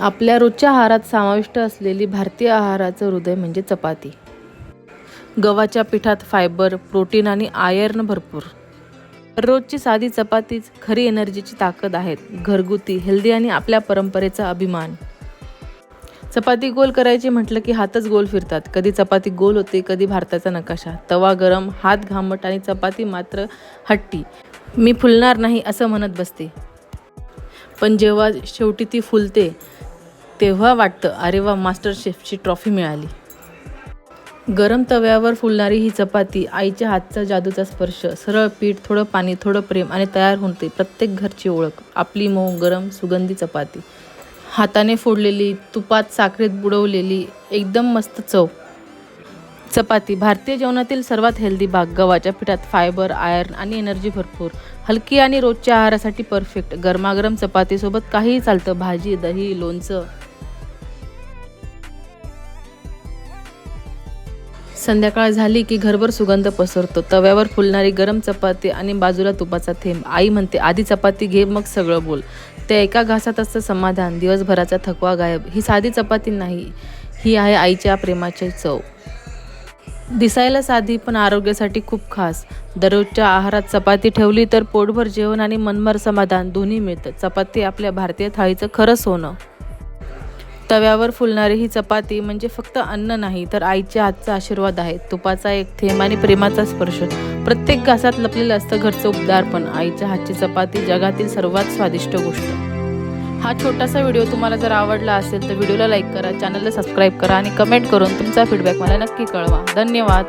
आपल्या रोजच्या आहारात समाविष्ट असलेली भारतीय आहाराचं हृदय म्हणजे चपाती. गव्हाच्या पिठात फायबर, प्रोटीन आणि आयर्न भरपूर. रोजची साधी चपातीच खरी एनर्जीची ताकद आहेत. घरगुती, हेल्दी आणि आपल्या परंपरेचा अभिमान. चपाती गोल करायची म्हटलं की हातच गोल फिरतात. कधी चपाती गोल होते, कधी भारताचा नकाशा. तवा गरम, हात घामट आणि चपाती मात्र हट्टी. मी फुलणार नाही असं म्हणत बसते. पण जेव्हा शेवटी ती फुलते तेव्हा वाटतं, अरे वा, मास्टर शेफची ट्रॉफी मिळाली. गरम तव्यावर फुलणारी ही चपाती, आईच्या हातचा जादूचा स्पर्श. सरळ पीठ, थोडं पाणी, थोडं प्रेम आणि तयार होते प्रत्येक घरची ओळख. आपली मऊ, गरम, सुगंधी चपाती. हाताने फोडलेली, तुपात साखरेत बुडवलेली, एकदम मस्त चव. चपाती भारतीय जेवणातील सर्वात हेल्दी भाग. गव्हाच्या पिठात फायबर, आयर्न आणि एनर्जी भरपूर. हलकी आणि रोजच्या आहारासाठी परफेक्ट. गरमागरम चपातीसोबत काहीही चालतं. भाजी, दही, लोणचं. संध्याकाळ झाली की घरभर सुगंध पसरतो. तव्यावर फुलणारी गरम चपाती आणि बाजूला तुपाचा थेंब. आई म्हणते, आधी चपाती घे, मग सगळं बोल. त्या एका घासात असतं समाधान, दिवसभराचा थकवा गायब. ही साधी चपाती नाही, ही आहे आईच्या प्रेमाची चव. दिसायला साधी पण आरोग्यासाठी खूप खास. दररोजच्या आहारात चपाती ठेवली तर पोटभर जेवण आणि मनभर समाधान दोन्ही मिळतं. चपाती आपल्या भारतीय थाळीचं खरं सोनं. तव्यावर फुलणारी ही चपाती म्हणजे फक्त अन्न नाही, तर आईच्या हातचा आशीर्वाद आहे. तुपाचा एक थेंब आणि प्रेमाचा स्पर्श. प्रत्येक घासात लपलेलं असतं घरचं उबदारपण. आईच्या हातची चपाती जगातील सर्वात स्वादिष्ट गोष्ट. हा छोटासा व्हिडिओ तुम्हाला जर आवडला असेल तर व्हिडिओला लाईक करा, चॅनलला सबस्क्राईब करा आणि कमेंट करून तुमचा फीडबॅक मला नक्की कळवा. धन्यवाद.